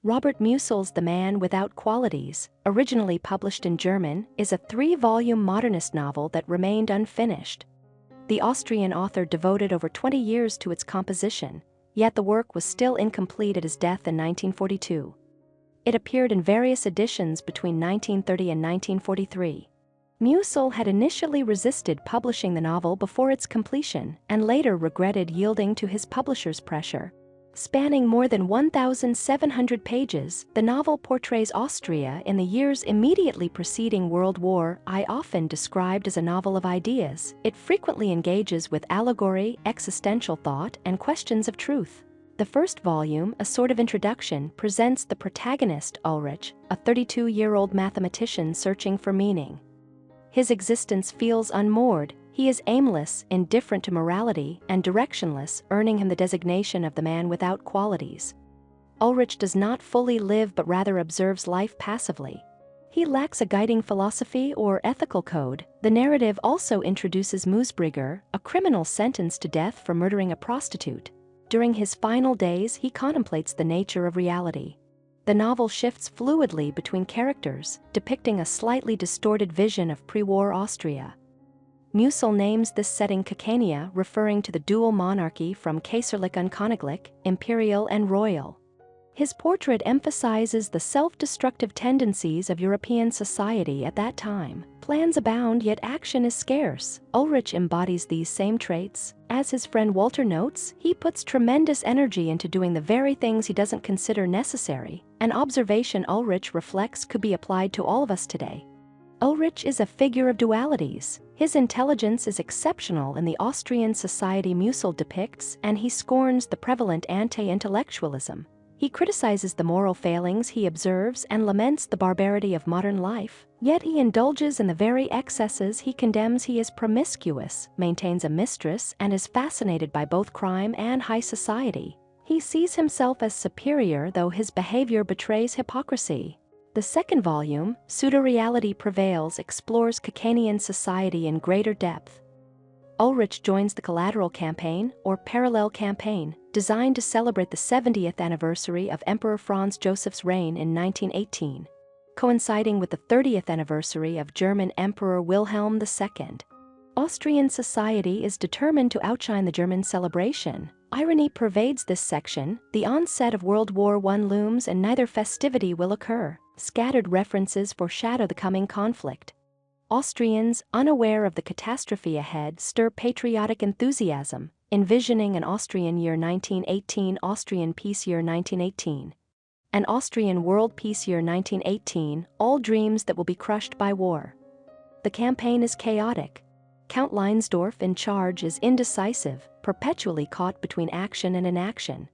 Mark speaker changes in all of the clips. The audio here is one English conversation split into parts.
Speaker 1: Robert Musil's The Man Without Qualities, originally published in German, is a 3-volume modernist novel that remained unfinished. The Austrian author devoted over 20 years to its composition, yet the work was still incomplete at his death in 1942. It appeared in various editions between 1930 and 1943. Musil had initially resisted publishing the novel before its completion and later regretted yielding to his publisher's pressure. Spanning more than 1,700 pages, the novel portrays Austria in the years immediately preceding World War I. Often described as a novel of ideas, it frequently engages with allegory, existential thought, and questions of truth. The first volume, a sort of introduction, presents the protagonist, Ulrich, a 32-year-old mathematician searching for meaning. His existence feels unmoored. He is aimless, indifferent to morality, and directionless, earning him the designation of the man without qualities. Ulrich does not fully live but rather observes life passively. He lacks a guiding philosophy or ethical code. The narrative also introduces Moosbrugger, a criminal sentenced to death for murdering a prostitute. During his final days, he contemplates the nature of reality. The novel shifts fluidly between characters, depicting a slightly distorted vision of pre-war Austria. Musil names this setting Campania, referring to the dual monarchy from Kaiserlich und Königlich, imperial and royal. His portrait emphasizes the self-destructive tendencies of European society at that time. Plans abound, yet action is scarce. Ulrich embodies these same traits. As his friend Walter notes, he puts tremendous energy into doing the very things he doesn't consider necessary. An observation Ulrich reflects could be applied to all of us today. Ulrich is a figure of dualities. His intelligence is exceptional in the Austrian society Musil depicts, and he scorns the prevalent anti-intellectualism. He criticizes the moral failings he observes and laments the barbarity of modern life. Yet he indulges in the very excesses he condemns. He is promiscuous, maintains a mistress, and is fascinated by both crime and high society. He sees himself as superior, though his behavior betrays hypocrisy. The second volume, Pseudoreality Prevails, explores Campanian society in greater depth. Ulrich joins the Collateral Campaign, or Parallel Campaign, designed to celebrate the 70th anniversary of Emperor Franz Joseph's reign in 1918, coinciding with the 30th anniversary of German Emperor Wilhelm II. Austrian society is determined to outshine the German celebration. Irony pervades this section. The onset of World War I looms and neither festivity will occur. Scattered references foreshadow the coming conflict. Austrians, unaware of the catastrophe ahead, stir patriotic enthusiasm, envisioning an Austrian year 1918, Austrian peace year 1918, an Austrian world peace year 1918, all dreams that will be crushed by war. The campaign is chaotic. Count Leinsdorf in charge is indecisive, perpetually caught between action and inaction.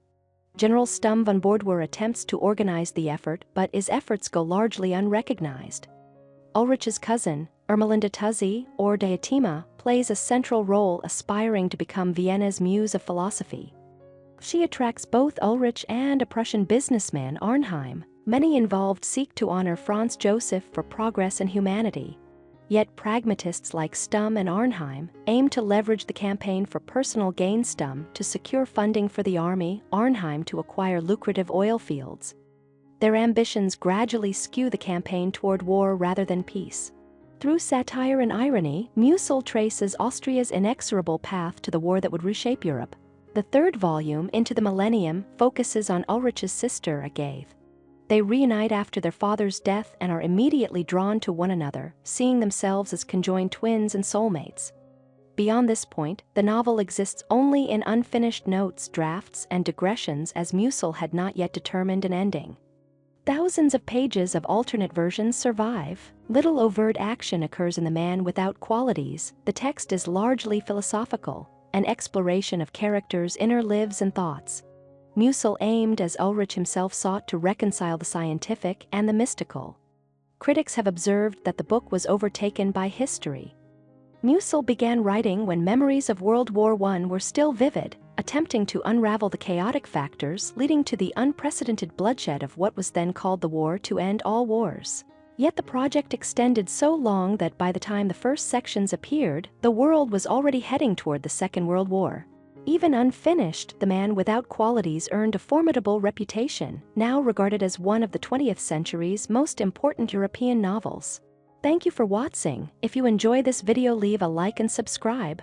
Speaker 1: General Stumm von Bordwer attempts to organize the effort, but his efforts go largely unrecognized. Ulrich's cousin, Ermelinda Tuzzi, or Diotima, plays a central role, aspiring to become Vienna's muse of philosophy. She attracts both Ulrich and a Prussian businessman, Arnheim. Many involved seek to honor Franz Joseph for progress and humanity. Yet pragmatists like Stumm and Arnheim aim to leverage the campaign for personal gain. Stumm to secure funding for the army, Arnheim to acquire lucrative oil fields. Their ambitions gradually skew the campaign toward war rather than peace. Through satire and irony, Musil traces Austria's inexorable path to the war that would reshape Europe. The third volume, Into the Millennium, focuses on Ulrich's sister, Agathe. They reunite after their father's death and are immediately drawn to one another, seeing themselves as conjoined twins and soulmates. Beyond this point, the novel exists only in unfinished notes, drafts, and digressions, as Musil had not yet determined an ending. Thousands of pages of alternate versions survive. Little overt action occurs in The Man Without Qualities. The text is largely philosophical, an exploration of characters' inner lives and thoughts. Musil aimed, as Ulrich himself sought, to reconcile the scientific and the mystical. Critics have observed that the book was overtaken by history. Musil began writing when memories of World War I were still vivid, attempting to unravel the chaotic factors leading to the unprecedented bloodshed of what was then called the War to End All Wars. Yet the project extended so long that by the time the first sections appeared, the world was already heading toward the Second World War. Even unfinished, The Man Without Qualities earned a formidable reputation, now regarded as one of the 20th century's most important European novels. Thank you for watching. If you enjoy this video, leave a like and subscribe.